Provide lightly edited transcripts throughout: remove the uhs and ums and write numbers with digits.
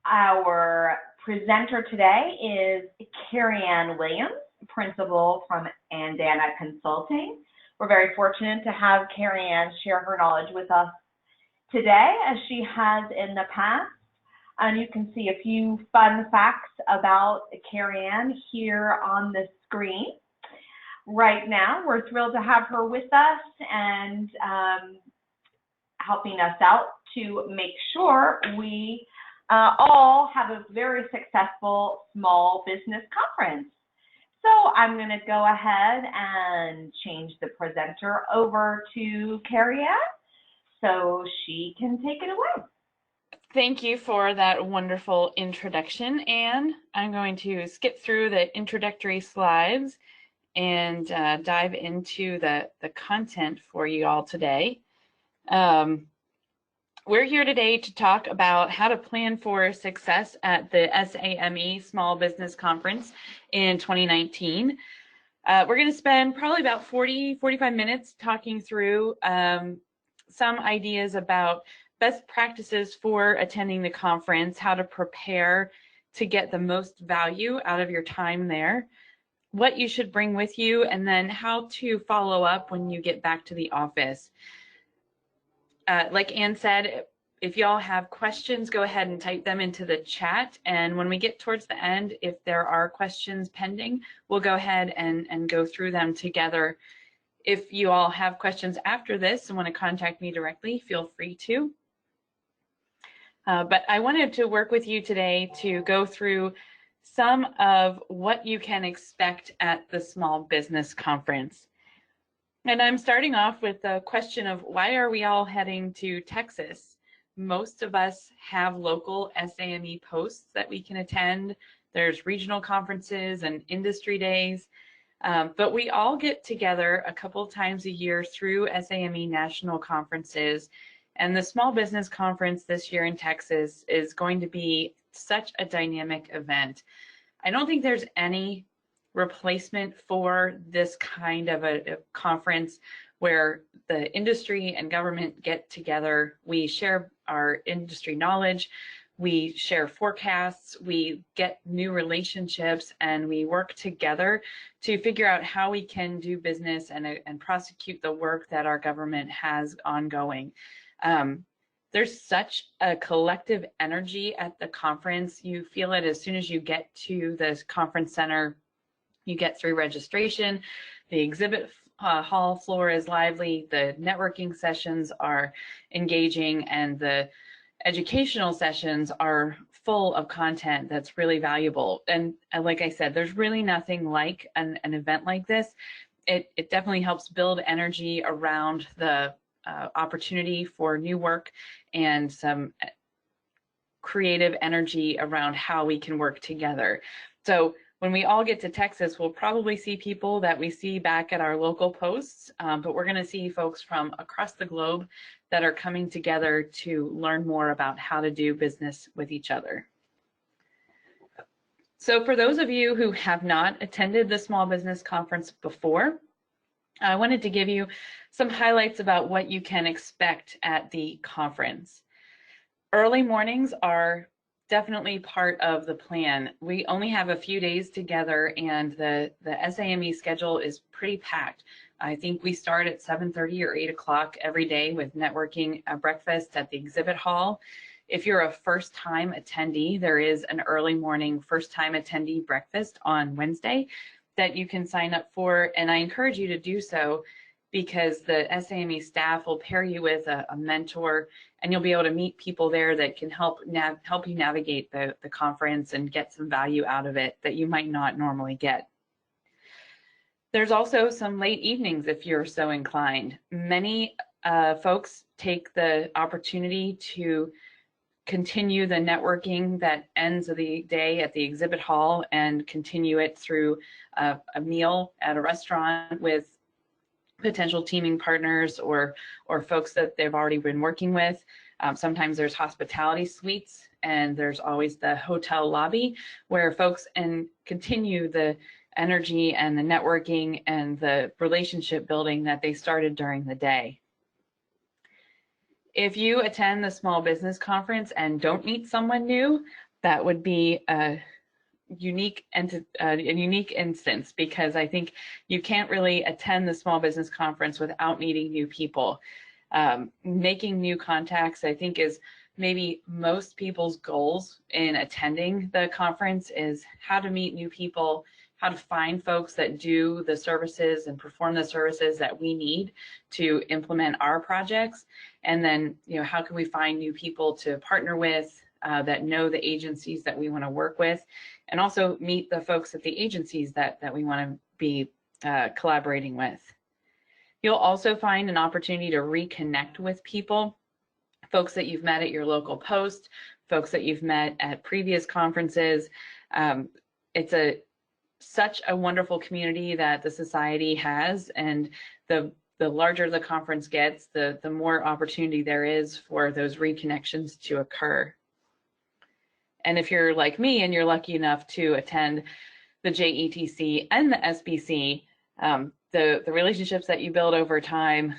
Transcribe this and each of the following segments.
Our presenter today is Carrie Ann Williams, principal from Andana Consulting. We're very fortunate to have Carrie Ann share her knowledge with us today, as she has in the past. And you can see a few fun facts about Carrie Ann here on the screen. Right now, we're thrilled to have her with us and helping us out to make sure we all have a very successful small business conference. So I'm going to go ahead and change the presenter over to Carrie Ann so she can take it away. Thank you for that wonderful introduction, Anne. I'm going to skip through the introductory slides and dive into the content for you all today. We're here today to talk about how to plan for success at the SAME Small Business Conference in 2019. We're going to spend probably about 45 minutes talking through some ideas about best practices for attending the conference, how to prepare to get the most value out of your time there, what you should bring with you, and then how to follow up when you get back to the office. Like Anne said, if y'all have questions, go ahead and type them into the chat. And when we get towards the end, if there are questions pending, we'll go ahead and go through them together. If you all have questions after this and want to contact me directly, feel free to. But I wanted to work with you today to go through some of what you can expect at the Small Business Conference. And I'm starting off with the question of why are we all heading to Texas? Most of us have local SAME posts that we can attend. There's regional conferences and industry days, but we all get together a couple times a year through SAME national conferences. And the Small Business Conference this year in Texas is going to be such a dynamic event. I don't think there's any replacement for this kind of a conference where the industry and government get together. We share our industry knowledge, we share forecasts, we get new relationships, and we work together to figure out how we can do business and prosecute the work that our government has ongoing. There's such a collective energy at the conference. You feel it as soon as you get to the conference center. You get through registration, the exhibit hall floor is lively, the networking sessions are engaging, and the educational sessions are full of content that's really valuable. And like I said, there's really nothing like an event like this. It definitely helps build energy around the opportunity for new work and some creative energy around how we can work together. So when we all get to Texas, we'll probably see people that we see back at our local posts, but we're going to see folks from across the globe that are coming together to learn more about how to do business with each other. So for those of you who have not attended the Small Business Conference before, I wanted to give you some highlights about what you can expect at the conference. Early mornings are definitely part of the plan. We only have a few days together, and the SAME schedule is pretty packed. I think we start at 7:30 or 8 o'clock every day with networking breakfast at the exhibit hall. If you're a first-time attendee, there is an early morning first-time attendee breakfast on Wednesday that you can sign up for, and I encourage you to do so because the SAME staff will pair you with a mentor, and you'll be able to meet people there that can help you navigate the conference and get some value out of it that you might not normally get. There's also some late evenings if you're so inclined. Many folks take the opportunity to continue the networking that ends of the day at the exhibit hall and continue it through a meal at a restaurant with potential teaming partners or folks that they've already been working with. Sometimes there's hospitality suites, and there's always the hotel lobby where folks continue the energy and the networking and the relationship building that they started during the day. If you attend the Small Business Conference and don't meet someone new, that would be a unique instance, because I think you can't really attend the small business conference without meeting new people. Making new contacts, I think, is maybe most people's goals in attending the conference, is how to meet new people, how to find folks that do the services and perform the services that we need to implement our projects. And then, how can we find new people to partner with that know the agencies that we want to work with, and also meet the folks at the agencies that we want to be collaborating with. You'll also find an opportunity to reconnect with people, folks that you've met at your local post, folks that you've met at previous conferences. It's such a wonderful community that the Society has, and the larger the conference gets, the more opportunity there is for those reconnections to occur. And if you're like me and you're lucky enough to attend the JETC and the SBC, the relationships that you build over time,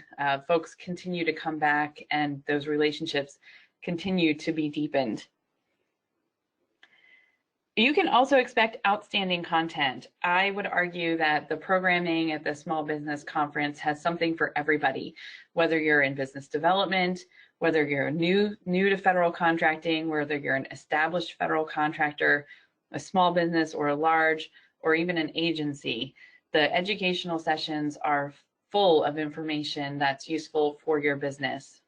folks continue to come back, and those relationships continue to be deepened. You can also expect outstanding content. I would argue that the programming at the Small Business Conference has something for everybody, whether you're in business development, whether you're new to federal contracting, whether you're an established federal contractor, a small business or a large, or even an agency. The educational sessions are full of information that's useful for your business.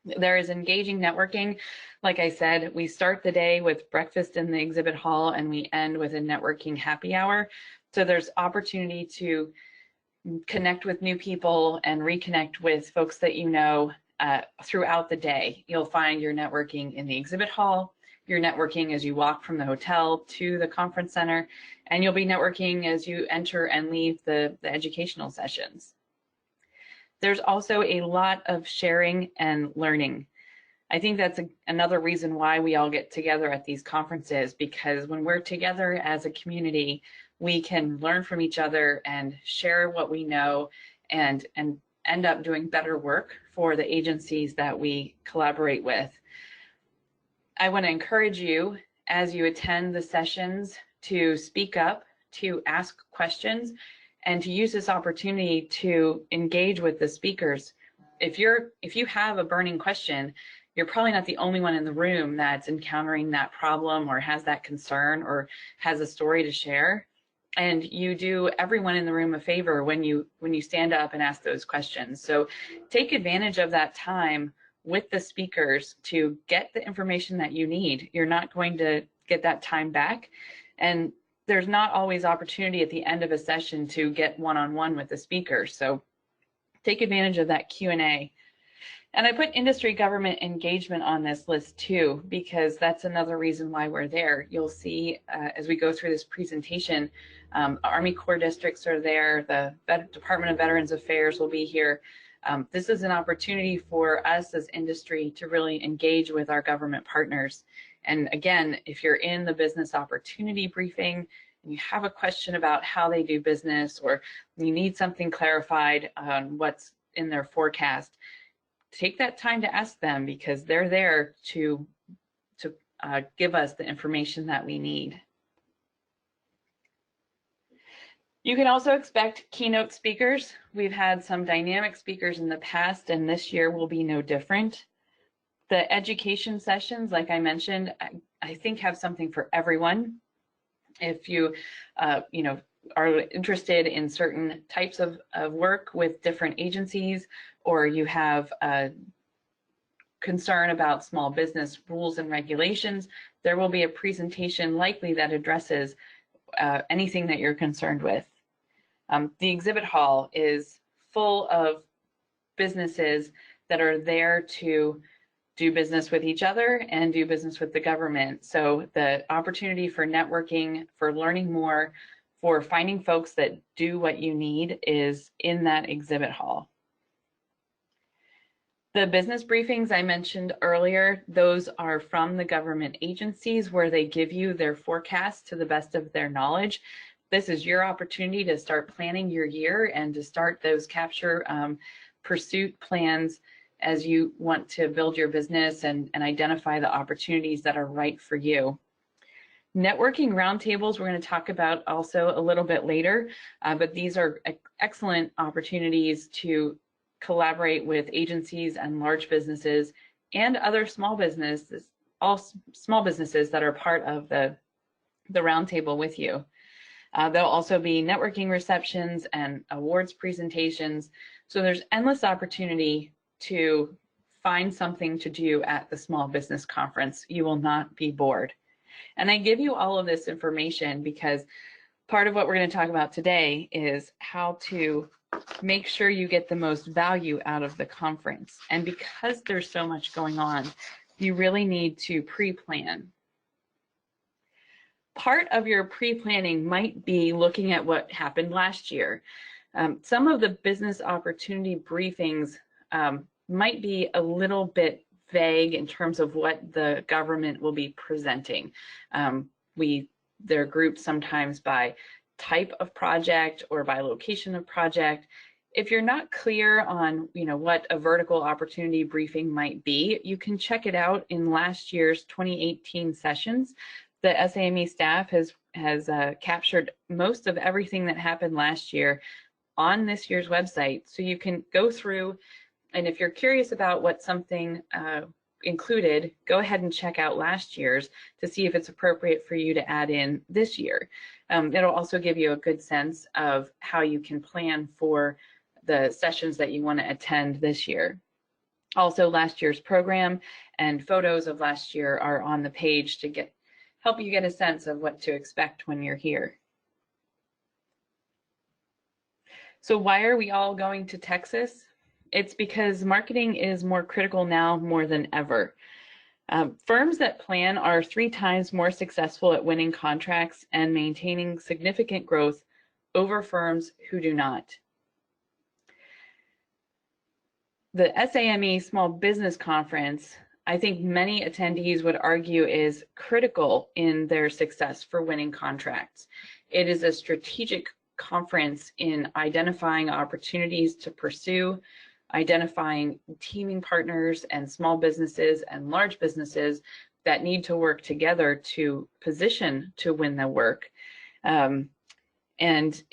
There is engaging networking. Like I said, we start the day with breakfast in the exhibit hall and we end with a networking happy hour. So there's opportunity to connect with new people and reconnect with folks that you know throughout the day. You'll find your networking in the exhibit hall, your networking as you walk from the hotel to the conference center, and you'll be networking as you enter and leave the educational sessions. There's also a lot of sharing and learning. I think that's another reason why we all get together at these conferences, because when we're together as a community, we can learn from each other and share what we know and end up doing better work for the agencies that we collaborate with. I want to encourage you, as you attend the sessions, to speak up, to ask questions, and to use this opportunity to engage with the speakers. If you have a burning question, you're probably not the only one in the room that's encountering that problem or has that concern or has a story to share. And you do everyone in the room a favor when you stand up and ask those questions. So take advantage of that time with the speakers to get the information that you need. You're not going to get that time back. And there's not always opportunity at the end of a session to get one-on-one with the speaker. So take advantage of that Q&A. And I put industry government engagement on this list too, because that's another reason why we're there. You'll see as we go through this presentation, Army Corps districts are there, the Department of Veterans Affairs will be here. This is an opportunity for us as industry to really engage with our government partners. And again, if you're in the business opportunity briefing and you have a question about how they do business, or you need something clarified on what's in their forecast, take that time to ask them, because they're there to give us the information that we need. You can also expect keynote speakers. We've had some dynamic speakers in the past, and this year will be no different. The education sessions, like I mentioned, I think have something for everyone. If you, are interested in certain types of work with different agencies, or you have a concern about small business rules and regulations, there will be a presentation likely that addresses anything that you're concerned with. The exhibit hall is full of businesses that are there to do business with each other and do business with the government. So the opportunity for networking, for learning more, for finding folks that do what you need is in that exhibit hall. The business briefings I mentioned earlier, those are from the government agencies where they give you their forecast to the best of their knowledge. This is your opportunity to start planning your year and to start those capture pursuit plans as you want to build your business and identify the opportunities that are right for you. Networking roundtables, we're going to talk about also a little bit later, but these are excellent opportunities to collaborate with agencies and large businesses and other small businesses, all small businesses that are part of the roundtable with you. There'll also be networking receptions and awards presentations. So there's endless opportunity to find something to do at the Small Business Conference. You will not be bored. And I give you all of this information because part of what we're going to talk about today is how to make sure you get the most value out of the conference. And because there's so much going on, you really need to pre-plan. Part of your pre-planning might be looking at what happened last year. Some of the business opportunity briefings might be a little bit vague in terms of what the government will be presenting. They're grouped sometimes by type of project or by location of project. If you're not clear on what a vertical opportunity briefing might be, you can check it out in last year's 2018 sessions. The SAME staff has captured most of everything that happened last year on this year's website. So you can go through, and if you're curious about what something included, go ahead and check out last year's to see if it's appropriate for you to add in this year. It'll also give you a good sense of how you can plan for the sessions that you want to attend this year. Also, last year's program and photos of last year are on the page to help you get a sense of what to expect when you're here. So why are we all going to Texas? It's because marketing is more critical now more than ever. Firms that plan are 3 times more successful at winning contracts and maintaining significant growth over firms who do not. The SAME Small Business Conference, I think many attendees would argue, is critical in their success for winning contracts. It is a strategic conference in identifying opportunities to pursue, identifying teaming partners and small businesses and large businesses that need to work together to position to win the work. And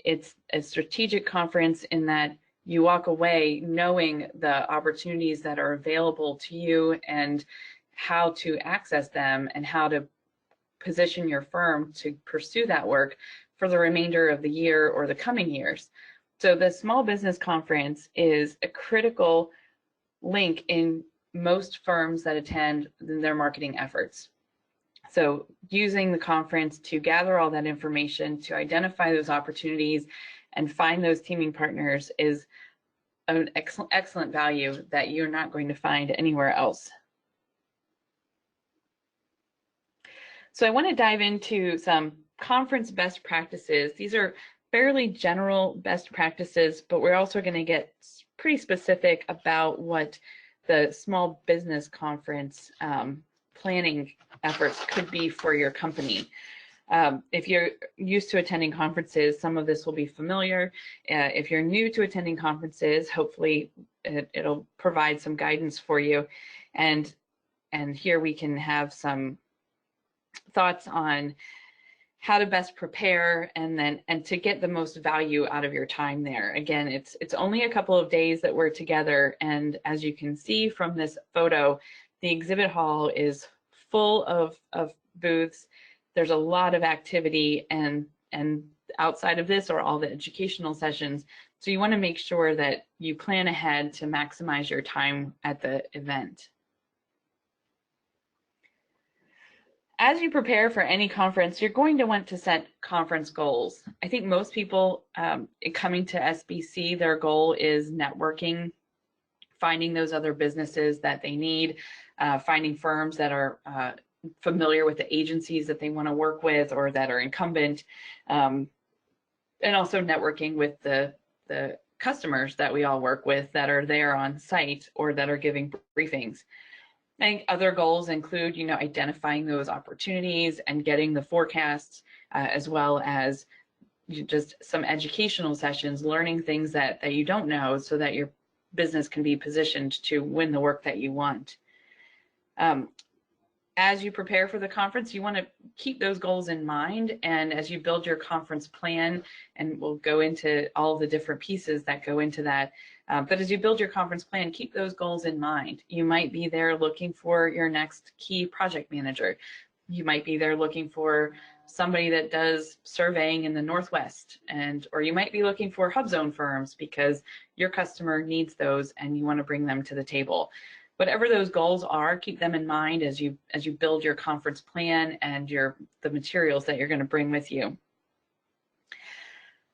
it's a strategic conference in that you walk away knowing the opportunities that are available to you and how to access them and how to position your firm to pursue that work for the remainder of the year or the coming years. So the Small Business Conference is a critical link in most firms that attend their marketing efforts. So using the conference to gather all that information, to identify those opportunities and find those teaming partners is an excellent value that you're not going to find anywhere else. So I want to dive into some conference best practices. These are fairly general best practices, but we're also going to get pretty specific about what the small business conference planning efforts could be for your company. If you're used to attending conferences, some of this will be familiar. If you're new to attending conferences, hopefully it'll provide some guidance for you. And here we can have some thoughts on how to best prepare and to get the most value out of your time there. Again, it's only a couple of days that we're together, and as you can see from this photo, the exhibit hall is full of booths. There's a lot of activity, and outside of this are all the educational sessions. So you want to make sure that you plan ahead to maximize your time at the event. As you prepare for any conference, you're going to want to set conference goals. I think most people coming to SBC, their goal is networking, finding those other businesses that they need, finding firms that are familiar with the agencies that they want to work with or that are incumbent, and also networking with the customers that we all work with that are there on site or that are giving briefings. I think other goals include, identifying those opportunities and getting the forecasts, as well as just some educational sessions, learning things that you don't know so that you're business can be positioned to win the work that you want. As you prepare for the conference, you want to keep those goals in mind, and as you build your conference plan, and we'll go into all the different pieces that go into that, but as you build your conference plan, keep those goals in mind. You might be there looking for your next key project manager. You might be there looking for somebody that does surveying in the Northwest, or you might be looking for hub zone firms because your customer needs those and you want to bring them to the table. Whatever those goals are, keep them in mind as you build your conference plan and the materials that you're going to bring with you.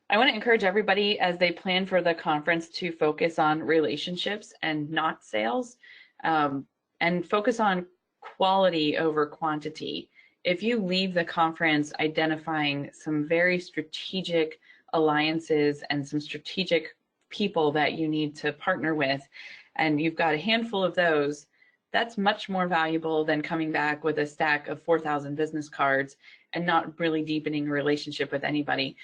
I want to encourage everybody as they plan for the conference to focus on relationships and not sales, and focus on quality over quantity. If you leave the conference identifying some very strategic alliances and some strategic people that you need to partner with, and you've got a handful of those, that's much more valuable than coming back with a stack of 4,000 business cards and not really deepening a relationship with anybody.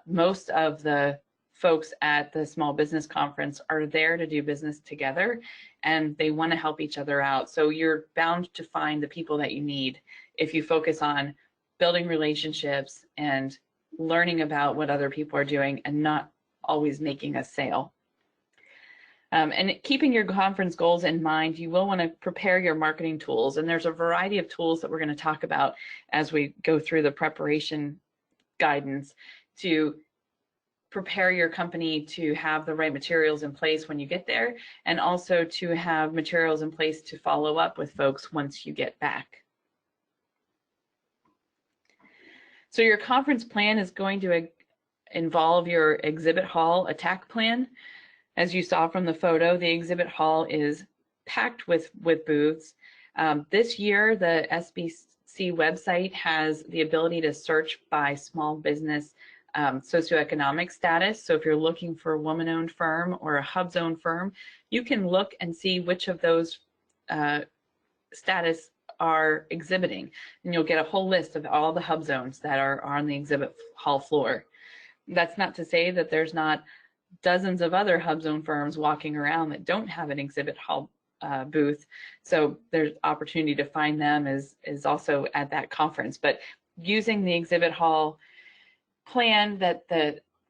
Most of the folks at the Small Business Conference are there to do business together, and they want to help each other out. So you're bound to find the people that you need if you focus on building relationships and learning about what other people are doing and not always making a sale. And keeping your conference goals in mind, you will want to prepare your marketing tools. And there's a variety of tools that we're going to talk about as we go through the preparation guidance to prepare your company to have the right materials in place when you get there, and also to have materials in place to follow up with folks once you get back. So your conference plan is going to involve your exhibit hall attack plan. As you saw from the photo, the exhibit hall is packed with booths. This year, the SBC website has the ability to search by small business socioeconomic status. So if you're looking for a woman-owned firm or a hub zone firm, you can look and see which of those status are exhibiting, and you'll get a whole list of all the hub zones that are on the exhibit hall floor. That's not to say that there's not dozens of other hub zone firms walking around that don't have an exhibit hall booth. So there's opportunity to find them is also at that conference. But using the exhibit hall plan that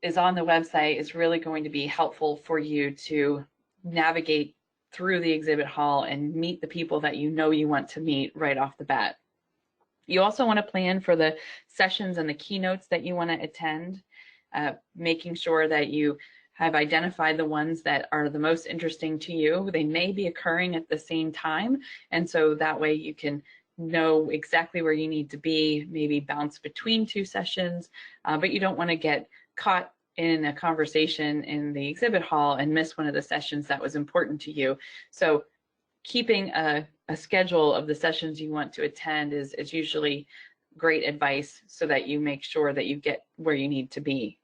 is on the website is really going to be helpful for you to navigate through the exhibit hall and meet the people that you know you want to meet right off the bat. You also want to plan for the sessions and the keynotes that you want to attend, making sure that you have identified the ones that are the most interesting to you. They may be occurring at the same time, and so that way you can know exactly where you need to be, maybe bounce between two sessions, but you don't want to get caught in a conversation in the exhibit hall and miss one of the sessions that was important to you. So keeping a schedule of the sessions you want to attend is usually great advice so that you make sure that you get where you need to be.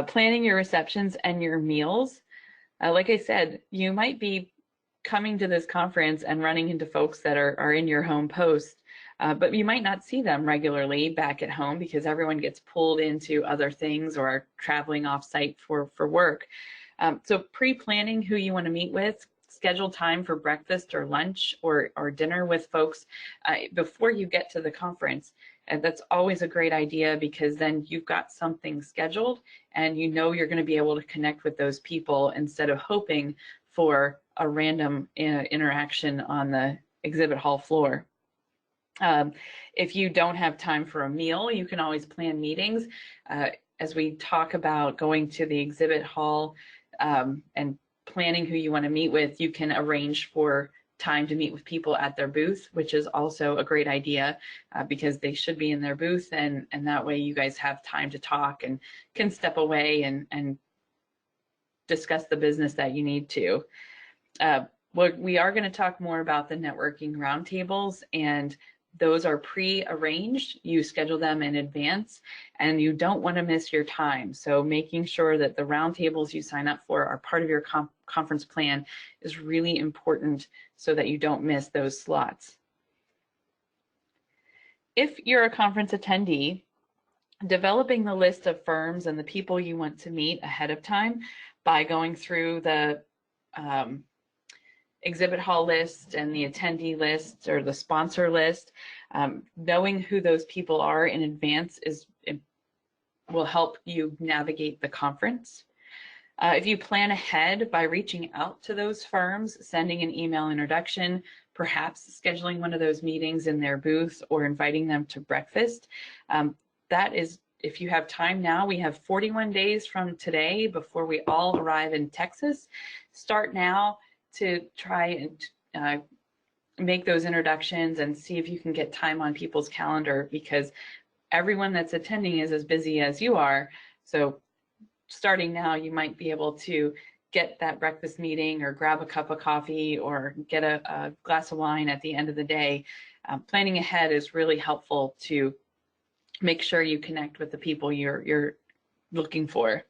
Planning your receptions and your meals. Like I said, you might be coming to this conference and running into folks that are in your home post, but you might not see them regularly back at home because everyone gets pulled into other things or are traveling off-site for work. So pre-planning who you want to meet with, schedule time for breakfast or lunch or dinner with folks before you get to the conference. And that's always a great idea because then you've got something scheduled and you know you're going to be able to connect with those people instead of hoping for a random interaction on the exhibit hall floor. If you don't have time for a meal, you can always plan meetings. As we talk about going to the exhibit hall and planning who you want to meet with, you can arrange for time to meet with people at their booth, which is also a great idea because they should be in their booth, and that way you guys have time to talk and can step away and discuss the business that you need to. We are going to talk more about the networking roundtables, and those are pre-arranged. You schedule them in advance and you don't want to miss your time. So making sure that the roundtables you sign up for are part of your conference plan is really important so that you don't miss those slots. If you're a conference attendee, developing the list of firms and the people you want to meet ahead of time by going through the exhibit hall list and the attendee list or the sponsor list. Knowing who those people are in advance will help you navigate the conference. If you plan ahead by reaching out to those firms, sending an email introduction, perhaps scheduling one of those meetings in their booth or inviting them to breakfast, that is, if you have time now, we have 41 days from today before we all arrive in Texas. Start now to try and make those introductions and see if you can get time on people's calendar, because everyone that's attending is as busy as you are. So starting now, you might be able to get that breakfast meeting or grab a cup of coffee or get a glass of wine at the end of the day. Planning ahead is really helpful to make sure you connect with the people you're looking for.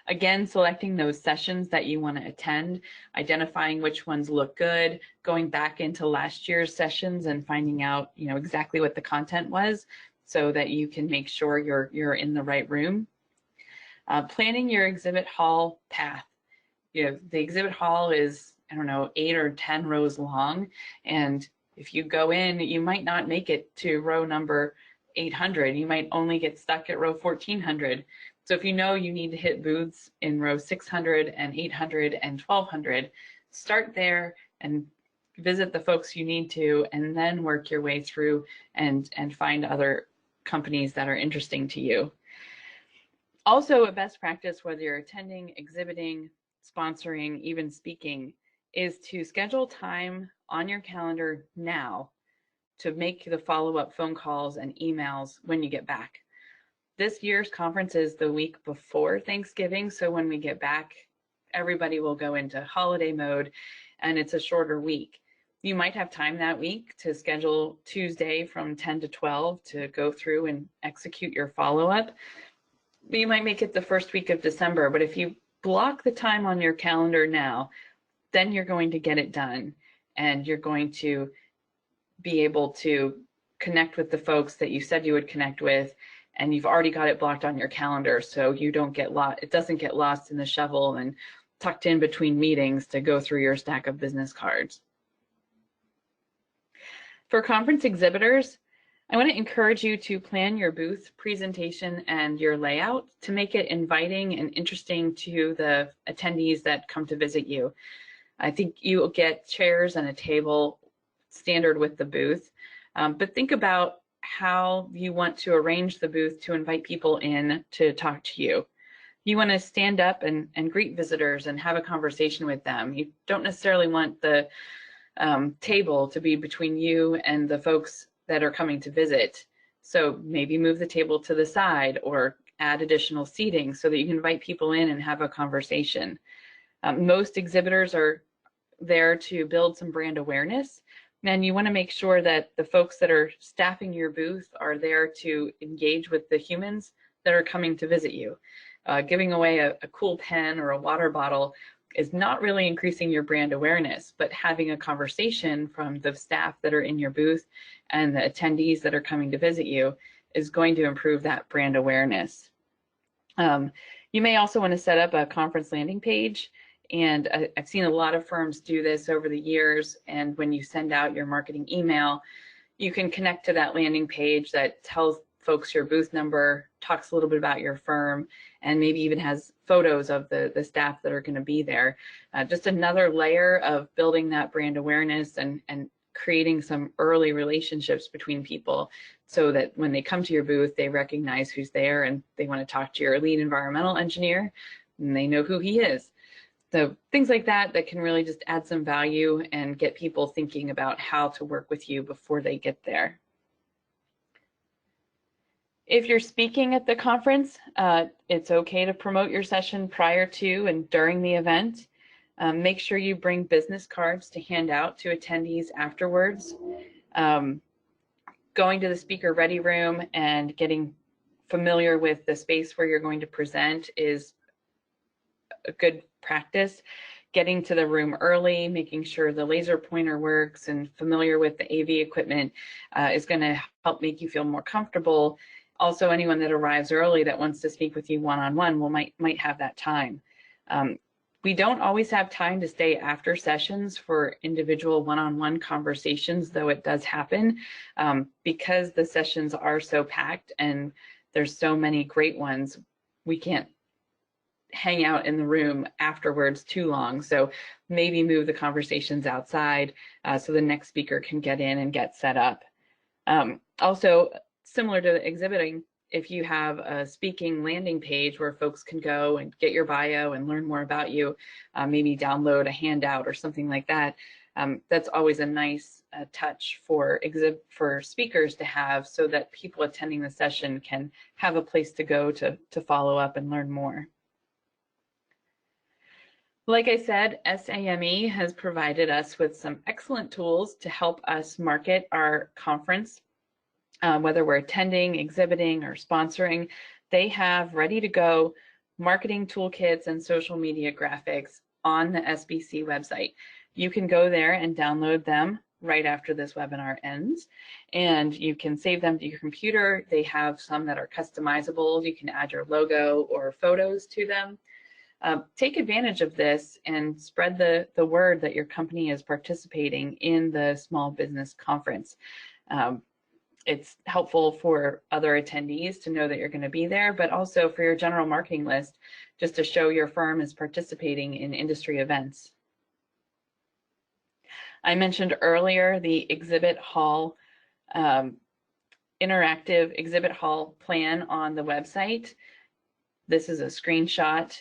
Again, selecting those sessions that you want to attend, identifying which ones look good, going back into last year's sessions and finding out, exactly what the content was so that you can make sure you're in the right room. Planning your exhibit hall path. The exhibit hall is, 8 or 10 rows long, and if you go in, you might not make it to row number 800. You might only get stuck at row 1400. So if you know you need to hit booths in row 600 and 800 and 1200, start there and visit the folks you need to, and then work your way through and find other companies that are interesting to you. Also, a best practice, whether you're attending, exhibiting, sponsoring, even speaking, is to schedule time on your calendar now to make the follow-up phone calls and emails when you get back. This year's conference is the week before Thanksgiving, so when we get back, everybody will go into holiday mode, and it's a shorter week. You might have time that week to schedule Tuesday from 10 to 12 to go through and execute your follow-up. But you might make it the first week of December, but if you block the time on your calendar now, then you're going to get it done, and you're going to be able to connect with the folks that you said you would connect with, and you've already got it blocked on your calendar, so you don't get lost. It doesn't get lost in the shovel and tucked in between meetings to go through your stack of business cards. For conference exhibitors, I want to encourage you to plan your booth presentation and your layout to make it inviting and interesting to the attendees that come to visit you. I think you'll get chairs and a table standard with the booth, but think about how you want to arrange the booth to invite people in to talk to you. You want to stand up and greet visitors and have a conversation with them. You don't necessarily want the table to be between you and the folks that are coming to visit. So maybe move the table to the side or add additional seating so that you can invite people in and have a conversation. Most exhibitors are there to build some brand awareness, and you want to make sure that the folks that are staffing your booth are there to engage with the humans that are coming to visit you. Giving away a cool pen or a water bottle is not really increasing your brand awareness, but having a conversation from the staff that are in your booth and the attendees that are coming to visit you is going to improve that brand awareness. You may also want to set up a conference landing page, and I've seen a lot of firms do this over the years, and when you send out your marketing email, you can connect to that landing page that tells folks your booth number, talks a little bit about your firm, and maybe even has photos of the staff that are going to be there. Just another layer of building that brand awareness and creating some early relationships between people so that when they come to your booth, they recognize who's there and they want to talk to your lead environmental engineer and they know who he is. So things like that can really just add some value and get people thinking about how to work with you before they get there. If you're speaking at the conference, it's okay to promote your session prior to and during the event. Make sure you bring business cards to hand out to attendees afterwards. Going to the speaker ready room and getting familiar with the space where you're going to present is a good practice. Getting to the room early, making sure the laser pointer works and familiar with the AV equipment is going to help make you feel more comfortable. Also, anyone that arrives early that wants to speak with you one-on-one might have that time. We don't always have time to stay after sessions for individual one-on-one conversations, though it does happen because the sessions are so packed and there's so many great ones. We can't hang out in the room afterwards too long. So maybe move the conversations outside so the next speaker can get in and get set up. Also, similar to exhibiting, if you have a speaking landing page where folks can go and get your bio and learn more about you, maybe download a handout or something like that, that's always a nice touch for speakers to have so that people attending the session can have a place to go to follow up and learn more. Like I said, SAME has provided us with some excellent tools to help us market our conference. Whether we're attending, exhibiting, or sponsoring, they have ready to go marketing toolkits and social media graphics on the SBC website. You can go there and download them right after this webinar ends, and you can save them to your computer. They have some that are customizable. You can add your logo or photos to them. Take advantage of this and spread the word that your company is participating in the Small Business Conference. It's helpful for other attendees to know that you're going to be there, but also for your general marketing list, just to show your firm is participating in industry events. I mentioned earlier the exhibit hall, interactive exhibit hall plan on the website. This is a screenshot,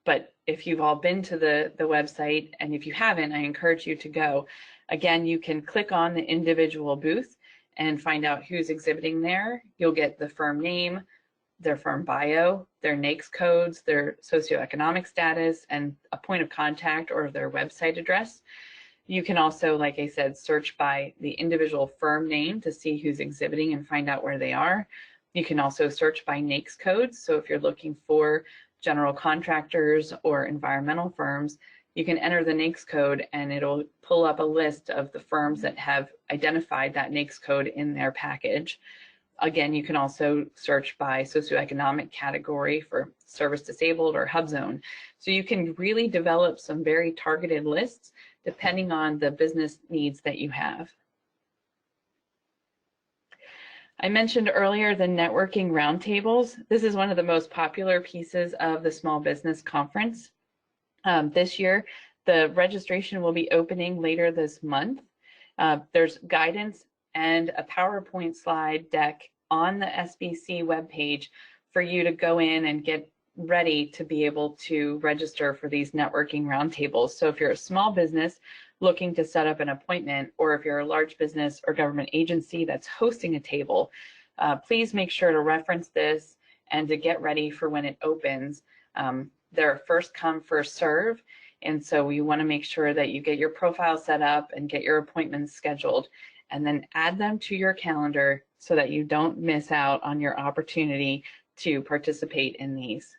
but if you've all been to the website, and if you haven't, I encourage you to go. Again, you can click on the individual booth and find out who's exhibiting there. You'll get the firm name, their firm bio, their NAICS codes, their socioeconomic status, and a point of contact or their website address. You can also, like I said, search by the individual firm name to see who's exhibiting and find out where they are. You can also search by NAICS codes. So if you're looking for general contractors or environmental firms, you can enter the NAICS code and it'll pull up a list of the firms that have identified that NAICS code in their package. Again, you can also search by socioeconomic category for service disabled or hub zone. So you can really develop some very targeted lists depending on the business needs that you have. I mentioned earlier the networking roundtables. This is one of the most popular pieces of the Small Business Conference. This year, the registration will be opening later this month. There's guidance and a PowerPoint slide deck on the SBC webpage for you to go in and get ready to be able to register for these networking roundtables. So if you're a small business looking to set up an appointment, or if you're a large business or government agency that's hosting a table, please make sure to reference this and to get ready for when it opens. They're first come, first serve. And so we want to make sure that you get your profile set up and get your appointments scheduled, and then add them to your calendar so that you don't miss out on your opportunity to participate in these.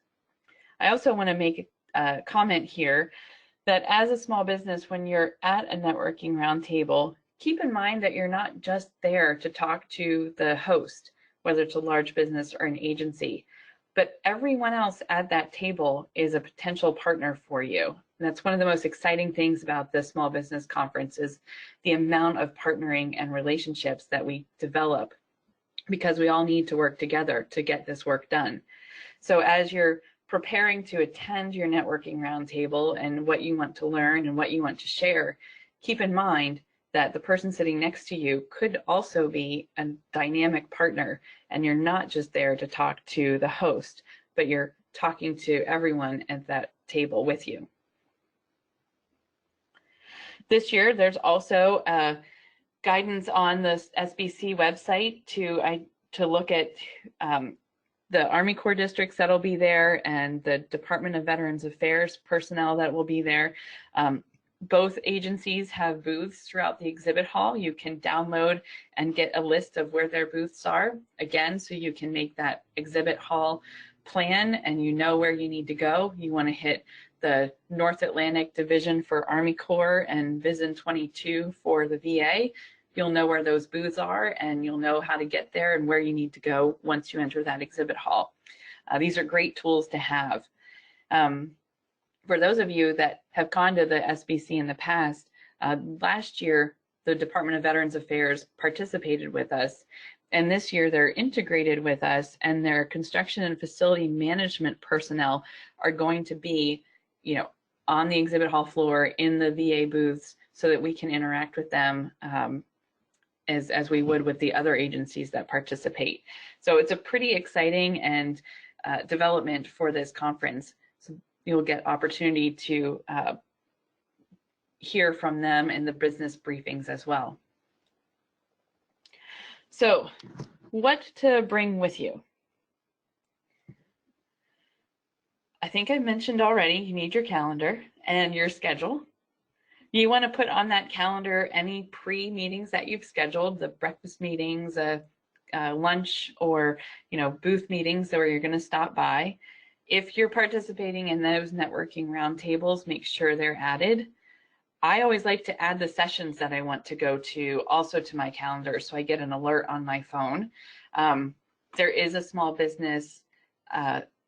I also want to make a comment here that as a small business, when you're at a networking roundtable, keep in mind that you're not just there to talk to the host, whether it's a large business or an agency, but everyone else at that table is a potential partner for you. And that's one of the most exciting things about the Small Business Conference is the amount of partnering and relationships that we develop, because we all need to work together to get this work done. So as you're preparing to attend your networking roundtable and what you want to learn and what you want to share, keep in mind that the person sitting next to you could also be a dynamic partner, and you're not just there to talk to the host, but you're talking to everyone at that table with you. This year, there's also guidance on the SBC website to look at the Army Corps districts that'll be there and the Department of Veterans Affairs personnel that will be there. Both agencies have booths throughout the exhibit hall. You can download and get a list of where their booths are, again, so you can make that exhibit hall plan and you know where you need to go. You want to hit the North Atlantic Division for Army Corps and VISN 22 for the VA. You'll know where those booths are and you'll know how to get there and where you need to go once you enter that exhibit hall. These are great tools to have. For those of you that have gone to the SBC in the past, last year, the Department of Veterans Affairs participated with us, and this year they're integrated with us, and their construction and facility management personnel are going to be, on the exhibit hall floor in the VA booths so that we can interact with them as we would with the other agencies that participate. So it's a pretty exciting and development for this conference. So you'll get opportunity to hear from them in the business briefings as well. So what to bring with you? I think I mentioned already, you need your calendar and your schedule. You want to put on that calendar any pre-meetings that you've scheduled, the breakfast meetings, lunch, or booth meetings where you're going to stop by. If you're participating in those networking roundtables, make sure they're added. I always like to add the sessions that I want to go to also to my calendar, so I get an alert on my phone. There is a small business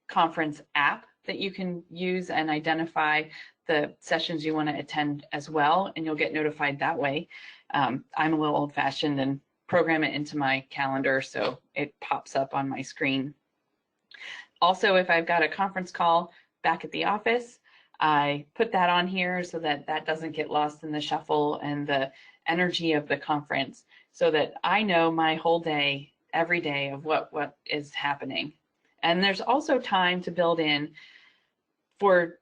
conference app that you can use and identify the sessions you want to attend as well, and you'll get notified that way. I'm a little old-fashioned and program it into my calendar so it pops up on my screen. Also, if I've got a conference call back at the office, I put that on here so that that doesn't get lost in the shuffle and the energy of the conference, so that I know my whole day, every day, of what is happening. And there's also time to build in for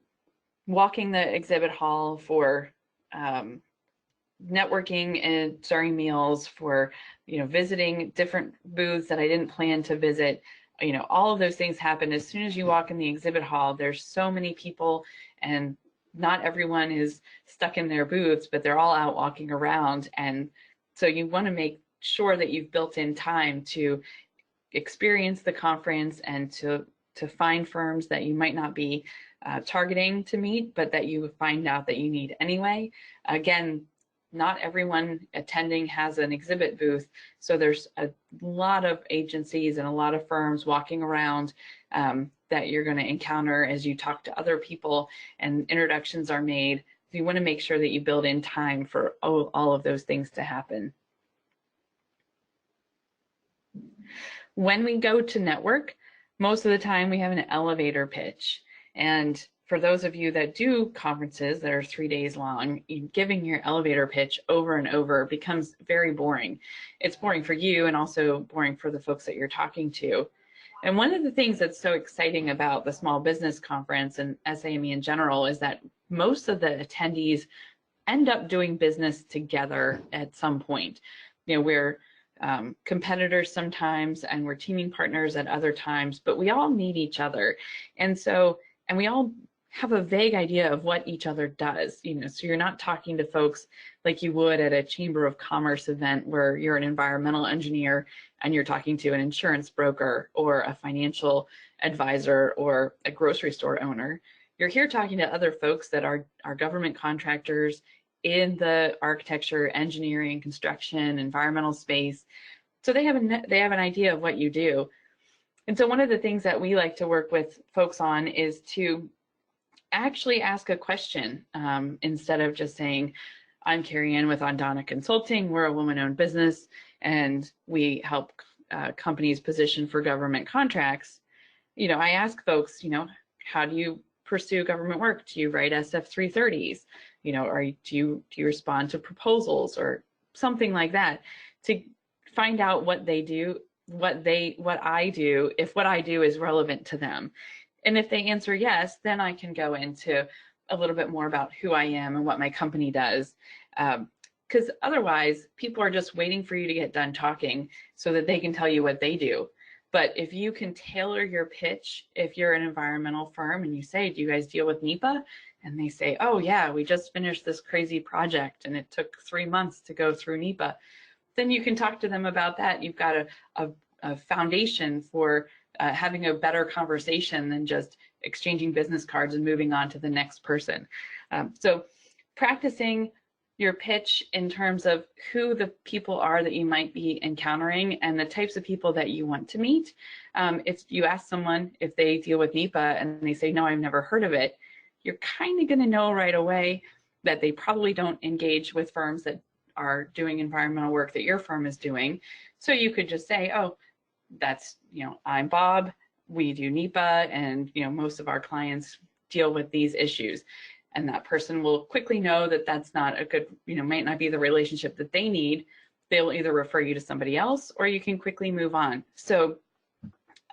walking the exhibit hall, for networking and during meals, for visiting different booths that I didn't plan to visit. All of those things happen as soon as you walk in the exhibit hall. There's so many people, and not everyone is stuck in their booths, but they're all out walking around. And so you want to make sure that you've built in time to experience the conference and to find firms that you might not be targeting to meet, but that you find out that you need anyway. Again, not everyone attending has an exhibit booth, so there's a lot of agencies and a lot of firms walking around that you're going to encounter as you talk to other people and introductions are made. So you want to make sure that you build in time for all of those things to happen. When we go to network, most of the time we have an elevator pitch. And for those of you that do conferences that are 3 days long, giving your elevator pitch over and over becomes very boring. It's boring for you and also boring for the folks that you're talking to. And one of the things that's so exciting about the Small Business Conference and SAME in general is that most of the attendees end up doing business together at some point. We're competitors sometimes, and we're teaming partners at other times, but we all need each other. And we all have a vague idea of what each other does, so you're not talking to folks like you would at a Chamber of Commerce event where you're an environmental engineer and you're talking to an insurance broker or a financial advisor or a grocery store owner. You're here talking to other folks that are government contractors in the architecture, engineering, construction, environmental space. So they have an idea of what you do. And so one of the things that we like to work with folks on is to actually ask a question instead of just saying, I'm Carrie Ann with Andana Consulting. We're a woman-owned business and we help companies position for government contracts. I ask folks, how do you pursue government work? Do you write SF-330s? Do you respond to proposals or something like that, to find out what they do, what I do, if what I do is relevant to them. And if they answer yes, then I can go into a little bit more about who I am and what my company does. Because otherwise, people are just waiting for you to get done talking so that they can tell you what they do. But if you can tailor your pitch, if you're an environmental firm and you say, do you guys deal with NEPA? And they say, oh yeah, we just finished this crazy project and it took 3 months to go through NEPA. Then you can talk to them about that. You've got a foundation for having a better conversation than just exchanging business cards and moving on to the next person. So practicing your pitch in terms of who the people are that you might be encountering and the types of people that you want to meet. If you ask someone if they deal with NEPA and they say, no, I've never heard of it, you're kind of going to know right away that they probably don't engage with firms that are doing environmental work that your firm is doing. So you could just say, oh, that's, I'm Bob, we do NEPA, and, most of our clients deal with these issues. And that person will quickly know that that's not a good, might not be the relationship that they need. They'll either refer you to somebody else, or you can quickly move on. So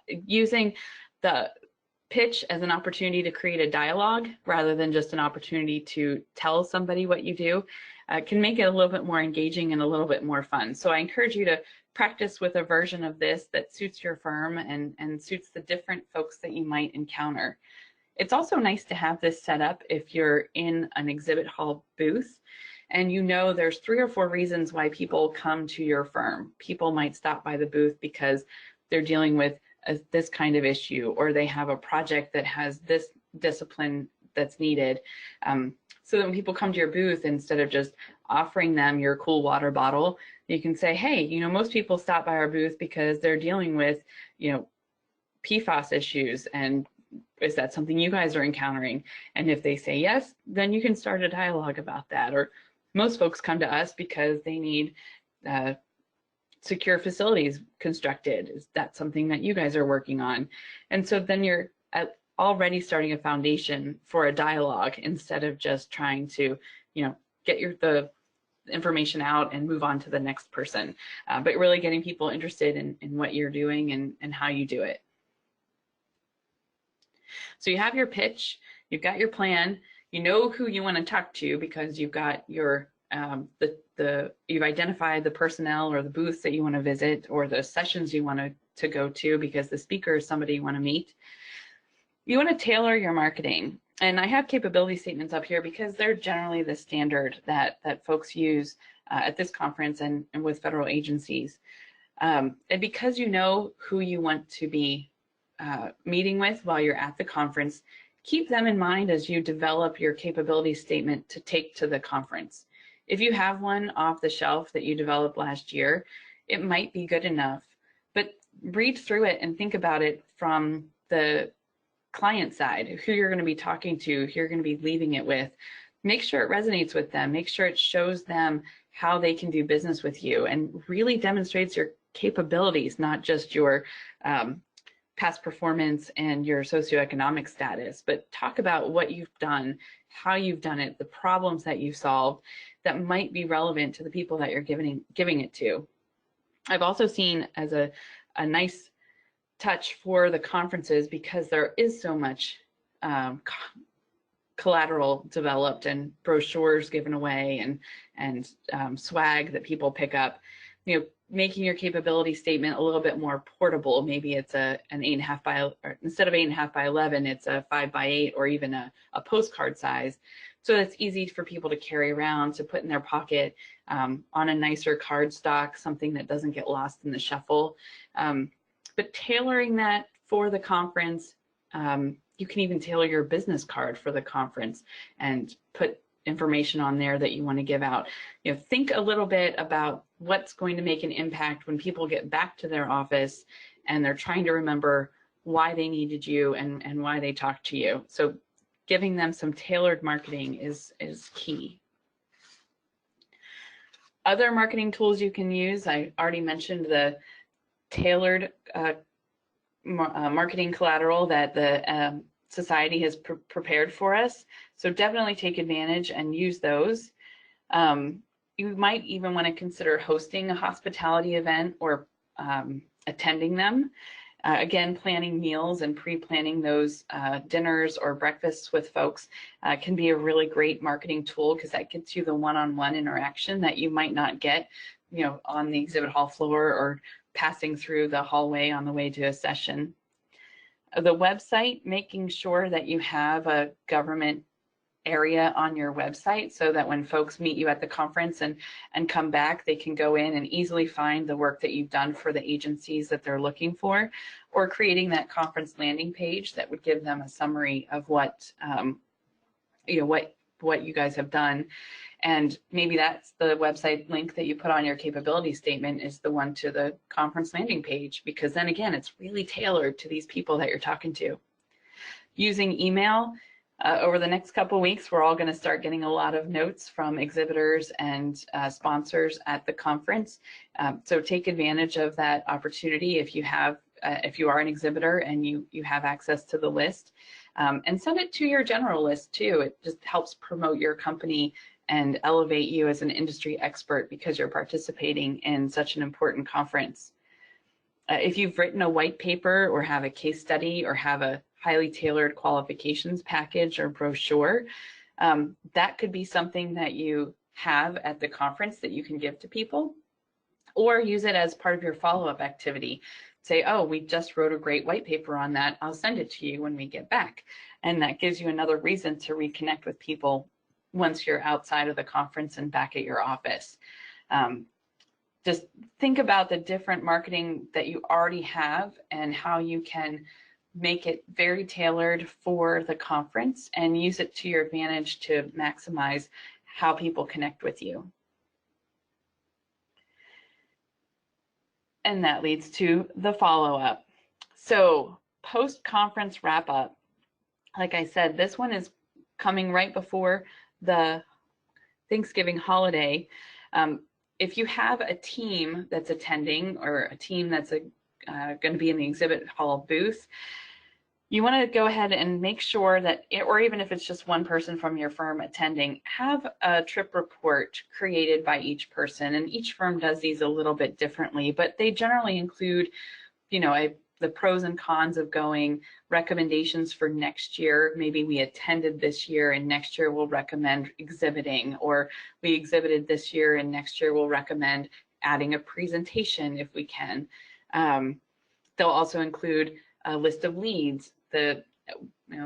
using the pitch as an opportunity to create a dialogue rather than just an opportunity to tell somebody what you do can make it a little bit more engaging and a little bit more fun. So I encourage you to practice with a version of this that suits your firm and suits the different folks that you might encounter. It's also nice to have this set up if you're in an exhibit hall booth and there's 3 or 4 reasons why people come to your firm. People might stop by the booth because they're dealing with this kind of issue, or they have a project that has this discipline that's needed. So that when people come to your booth, instead of just offering them your cool water bottle, you can say, hey, most people stop by our booth because they're dealing with, PFAS issues, and is that something you guys are encountering? And if they say yes, then you can start a dialogue about that. Or most folks come to us because they need secure facilities constructed. Is that something that you guys are working on? And so then you're already starting a foundation for a dialogue instead of just trying to, get the information out and move on to the next person, but really getting people interested in what you're doing and how you do it. So you have your pitch, you've got your plan, you know who you want to talk to because you've got your you've identified the personnel or the booths that you want to visit or the sessions you want to go to because the speaker is somebody you want to meet. You want to tailor your marketing. And I have capability statements up here because they're generally the standard that folks use at this conference and with federal agencies. And because you know who you want to be meeting with while you're at the conference, keep them in mind as you develop your capability statement to take to the conference. If you have one off the shelf that you developed last year, it might be good enough, but read through it and think about it from the client side, who you're going to be talking to, who you're going to be leaving it with. Make sure it resonates with them. Make sure it shows them how they can do business with you and really demonstrates your capabilities, not just your past performance and your socioeconomic status, but talk about what you've done, how you've done it, the problems that you've solved that might be relevant to the people that you're giving it to. I've also seen as a nice touch for the conferences, because there is so much collateral developed and brochures given away and swag that people pick up, making your capability statement a little bit more portable. Maybe it's an 8.5 by, or instead of 8.5 by 11, it's a 5 by 8 or even a postcard size. So that's easy for people to carry around, to put in their pocket on a nicer card stock, something that doesn't get lost in the shuffle. But tailoring that for the conference, you can even tailor your business card for the conference and put information on there that you want to give out. Think a little bit about what's going to make an impact when people get back to their office and they're trying to remember why they needed you and why they talked to you. So giving them some tailored marketing is key. Other marketing tools you can use, I already mentioned the tailored marketing collateral that the society has prepared for us. So definitely take advantage and use those. You might even want to consider hosting a hospitality event or attending them. Again, planning meals and pre-planning those dinners or breakfasts with folks can be a really great marketing tool, because that gets you the one-on-one interaction that you might not get, on the exhibit hall floor or passing through the hallway on the way to a session. The website, making sure that you have a government area on your website so that when folks meet you at the conference and come back, they can go in and easily find the work that you've done for the agencies that they're looking for, or creating that conference landing page that would give them a summary of what what you guys have done. And maybe that's the website link that you put on your capability statement is the one to the conference landing page, because then again, it's really tailored to these people that you're talking to. Using email, Over the next couple of weeks, we're all going to start getting a lot of notes from exhibitors and sponsors at the conference. So take advantage of that opportunity if you are an exhibitor and you have access to the list, and send it to your general list too. It just helps promote your company and elevate you as an industry expert because you're participating in such an important conference. If you've written a white paper or have a case study or have a highly tailored qualifications package or brochure, that could be something that you have at the conference that you can give to people, or use it as part of your follow-up activity. Say, oh, we just wrote a great white paper on that. I'll send it to you when we get back. And that gives you another reason to reconnect with people once you're outside of the conference and back at your office. Just think about the different marketing that you already have and how you can make it very tailored for the conference and use it to your advantage to maximize how people connect with you. And that leads to the follow-up. So post-conference wrap-up, like I said, this one is coming right before the Thanksgiving holiday. If you have a team that's attending or a team that's going to be in the exhibit hall booth, you want to go ahead and make sure that, or even if it's just one person from your firm attending, have a trip report created by each person. And each firm does these a little bit differently, but they generally include, the pros and cons of going, recommendations for next year. Maybe we attended this year and next year we'll recommend exhibiting, or we exhibited this year and next year we'll recommend adding a presentation if we can. They'll also include a list of leads, the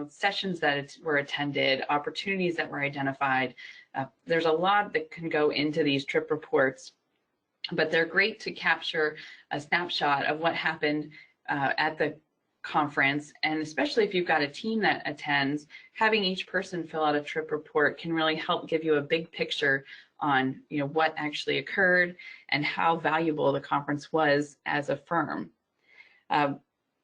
sessions that were attended, opportunities that were identified. There's a lot that can go into these trip reports, but they're great to capture a snapshot of what happened at the conference. And especially if you've got a team that attends, having each person fill out a trip report can really help give you a big picture on what actually occurred and how valuable the conference was as a firm.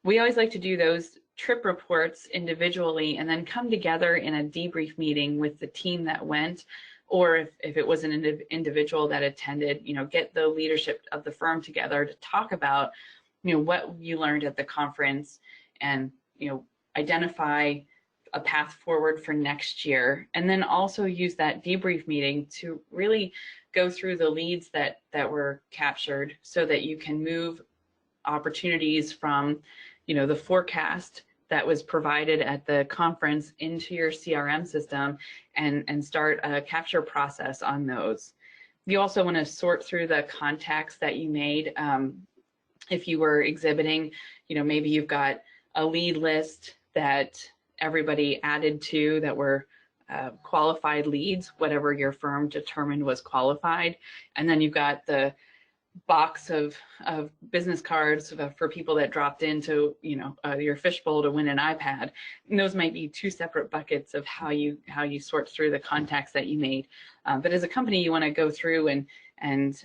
We always like to do those trip reports individually and then come together in a debrief meeting with the team that went, or if it was an individual that attended, get the leadership of the firm together to talk about what you learned at the conference and identify a path forward for next year, and then also use that debrief meeting to really go through the leads that were captured so that you can move opportunities from the forecast that was provided at the conference into your CRM system and start a capture process on those. You also want to sort through the contacts that you made. If you were exhibiting, maybe you've got a lead list that everybody added to that were qualified leads, whatever your firm determined was qualified. And then you've got the box of business cards for people that dropped into your fishbowl to win an iPad. And those might be two separate buckets of how you sort through the contacts that you made. But as a company, you want to go through and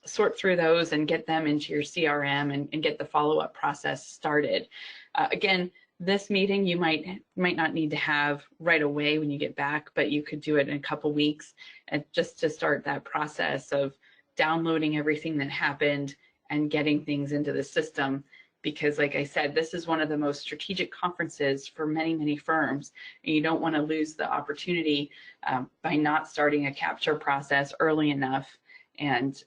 sort through those and get them into your CRM and get the follow-up process started. Again, this meeting you might not need to have right away when you get back, but you could do it in a couple weeks and just to start that process of downloading everything that happened and getting things into the system. Because like I said, this is one of the most strategic conferences for many, many firms. And you don't want to lose the opportunity by not starting a capture process early enough and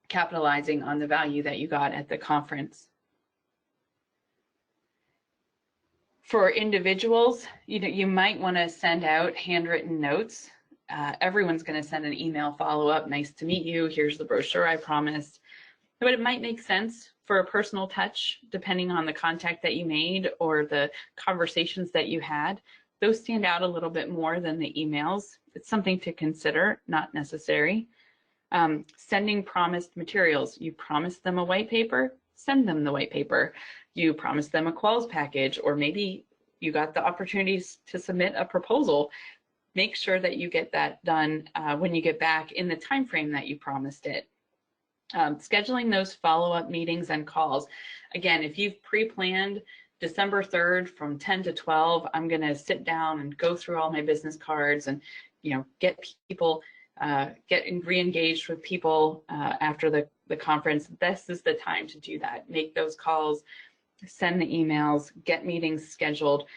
capitalizing on the value that you got at the conference. For individuals, you might want to send out handwritten notes. Everyone's going to send an email follow-up. Nice to meet you. Here's the brochure I promised. But it might make sense for a personal touch, depending on the contact that you made or the conversations that you had. Those stand out a little bit more than the emails. It's something to consider, not necessary. Sending promised materials. You promised them a white paper, send them the white paper. You promised them a quals package, or maybe you got the opportunities to submit a proposal. Make sure that you get that done when you get back in the time frame that you promised it. Scheduling those follow-up meetings and calls. Again, if you've pre-planned December 3rd from 10 to 12, I'm going to sit down and go through all my business cards and, get people, get re-engaged with people after the conference. This is the time to do that. Make those calls, send the emails, get meetings scheduled,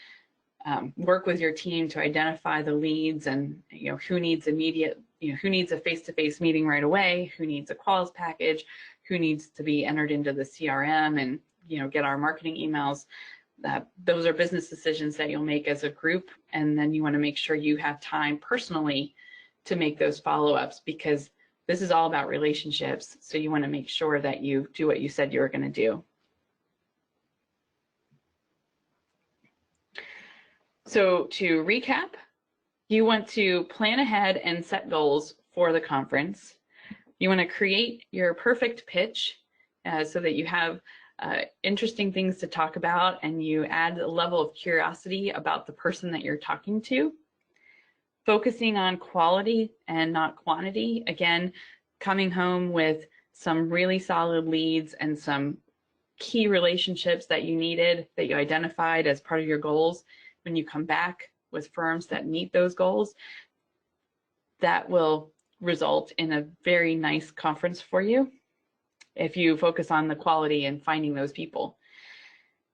work with your team to identify the leads and, who needs immediate, who needs a face-to-face meeting right away, who needs a calls package, who needs to be entered into the CRM and, get our marketing emails. Those are business decisions that you'll make as a group, and then you want to make sure you have time personally to make those follow-ups, because this is all about relationships. So you want to make sure that you do what you said you were going to do. So to recap, you want to plan ahead and set goals for the conference. You want to create your perfect pitch so that you have interesting things to talk about, and you add a level of curiosity about the person that you're talking to. Focusing on quality and not quantity. Again, coming home with some really solid leads and some key relationships that you needed, that you identified as part of your goals. When you come back with firms that meet those goals, that will result in a very nice conference for you if you focus on the quality and finding those people.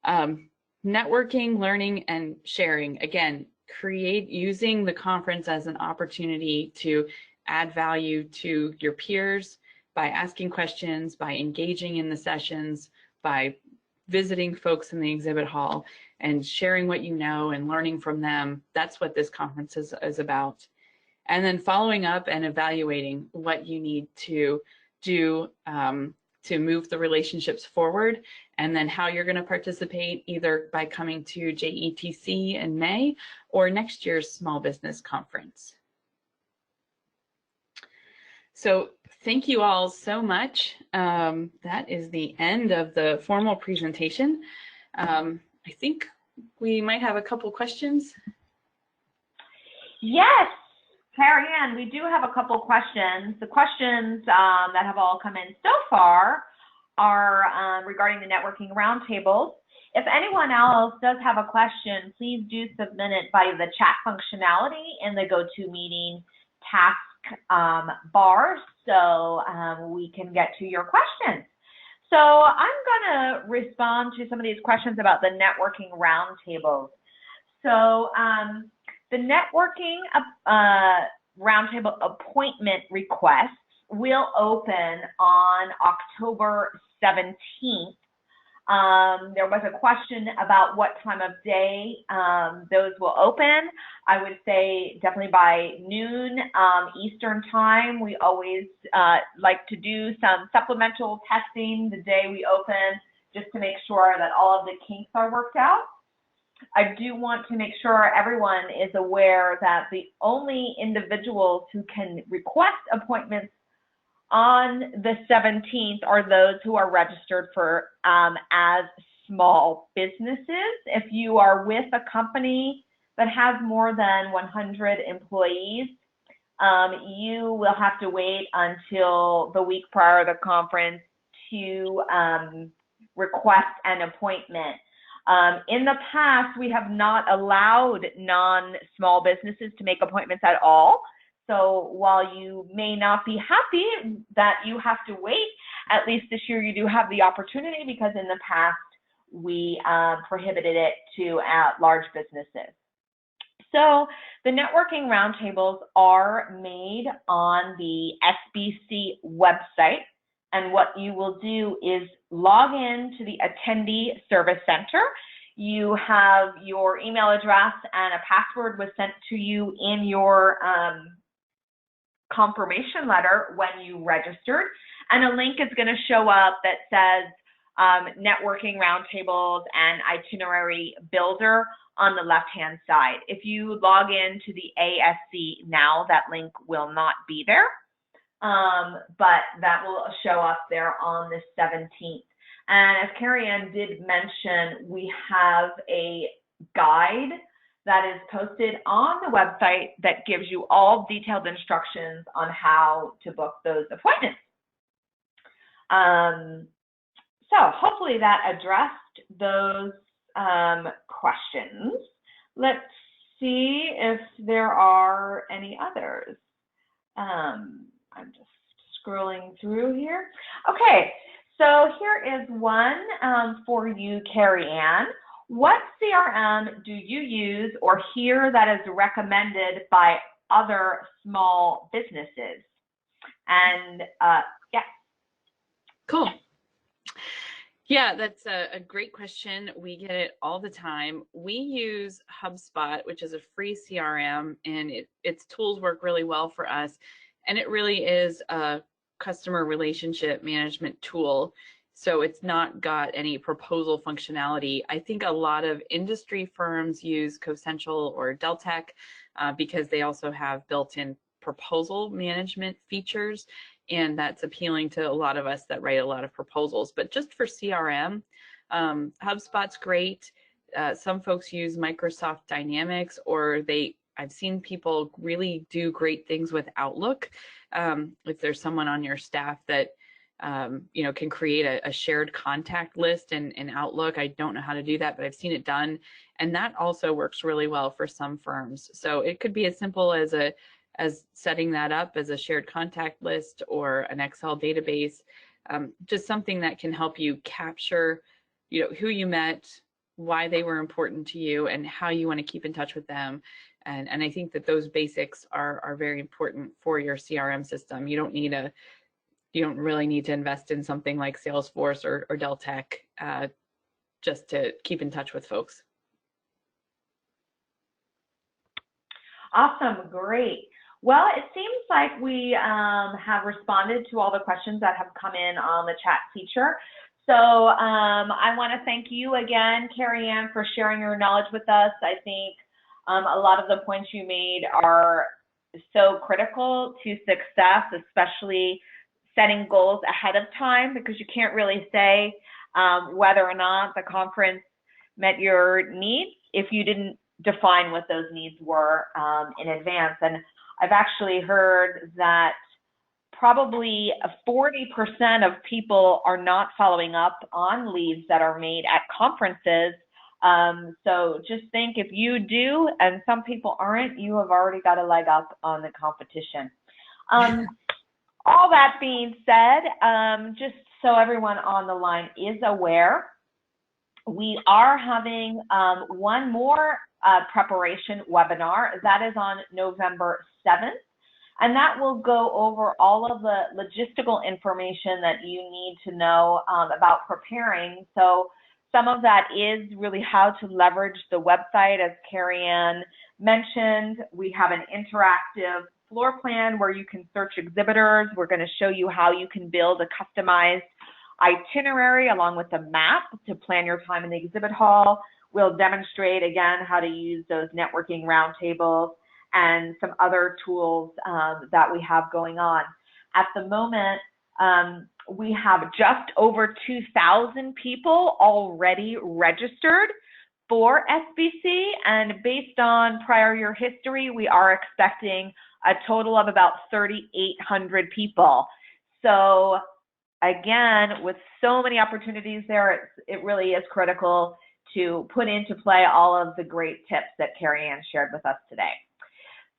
Networking, learning, and sharing. Again, using the conference as an opportunity to add value to your peers by asking questions, by engaging in the sessions, by visiting folks in the exhibit hall and sharing what you know and learning from them. That's what this conference is about. And then following up and evaluating what you need to do to move the relationships forward, and then how you're going to participate, either by coming to JETC in May or next year's Small Business Conference. So thank you all so much. That is the end of the formal presentation. I think we might have a couple questions. Yes, Carrie Ann, we do have a couple questions. The questions that have all come in so far are regarding the networking roundtables. If anyone else does have a question, please do submit it via the chat functionality in the GoToMeeting task bar, so we can get to your questions. So I'm going to respond to some of these questions about the networking roundtables. So the networking roundtable appointment requests will open on October 17th. There was a question about what time of day those will open. I would say definitely by noon Eastern time. We always like to do some supplemental testing the day we open, just to make sure that all of the kinks are worked out. I do want to make sure everyone is aware that the only individuals who can request appointments on the 17th are those who are registered for as small businesses. If you are with a company that has more than 100 employees, you will have to wait until the week prior to the conference to request an appointment. In the past, we have not allowed non-small businesses to make appointments at all. So while you may not be happy that you have to wait, at least this year you do have the opportunity, because in the past we prohibited it to large businesses. So the networking roundtables are made on the SBC website, and what you will do is log in to the Attendee Service Center. You have your email address and a password was sent to you in your confirmation letter when you registered, and a link is going to show up that says networking roundtables and itinerary builder on the left-hand side. If you log in to the ASC now, that link will not be there, but that will show up there on the 17th. And as Carrie Ann did mention, we have a guide that is posted on the website that gives you all detailed instructions on how to book those appointments. So hopefully that addressed those questions. Let's see if there are any others. I'm just scrolling through here. Okay, so here is one for you, Carrie Ann. What CRM do you use or hear that is recommended by other small businesses? And yeah. Cool. Yeah, that's a great question. We get it all the time. We use HubSpot, which is a free CRM, and its tools work really well for us. And it really is a customer relationship management tool. So it's not got any proposal functionality. I think a lot of industry firms use CoCentral or Deltek because they also have built-in proposal management features, and that's appealing to a lot of us that write a lot of proposals. But just for CRM, HubSpot's great. Some folks use Microsoft Dynamics, or I've seen people really do great things with Outlook. If there's someone on your staff that can create a shared contact list in Outlook. I don't know how to do that, but I've seen it done. And that also works really well for some firms. So it could be as simple as setting that up as a shared contact list or an Excel database, just something that can help you capture, who you met, why they were important to you, and how you want to keep in touch with them. And I think that those basics are very important for your CRM system. You don't really need to invest in something like Salesforce or Deltek just to keep in touch with folks. Awesome, great. Well, it seems like we have responded to all the questions that have come in on the chat feature. So I want to thank you again, Carrie Ann, for sharing your knowledge with us. I think a lot of the points you made are so critical to success, especially setting goals ahead of time, because you can't really say whether or not the conference met your needs if you didn't define what those needs were in advance. And I've actually heard that probably 40% of people are not following up on leads that are made at conferences. So just think, if you do and some people aren't, you have already got a leg up on the competition. All that being said, just so everyone on the line is aware, we are having one more preparation webinar. That is on November 7th, and that will go over all of the logistical information that you need to know about preparing. So some of that is really how to leverage the website, as Carrie Ann mentioned. We have an interactive floor plan where you can search exhibitors. We're going to show you how you can build a customized itinerary along with a map to plan your time in the exhibit hall. We'll demonstrate again how to use those networking roundtables and some other tools that we have going on. At the moment, we have just over 2,000 people already registered for SBC, and based on prior year history, we are expecting a total of about 3,800 people. So again, with so many opportunities there, it really is critical to put into play all of the great tips that Carrie Ann shared with us today.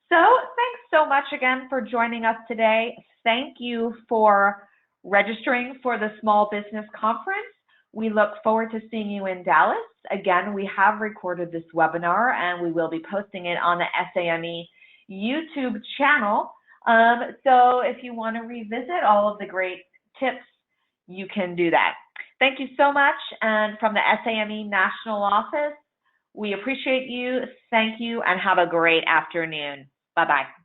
So thanks so much again for joining us today. Thank you for registering for the Small Business Conference. We look forward to seeing you in Dallas. Again, we have recorded this webinar and we will be posting it on the SAME YouTube channel. So if you want to revisit all of the great tips, you can do that. Thank you so much. And from the SAME National Office, we appreciate you. Thank you and have a great afternoon. Bye-bye.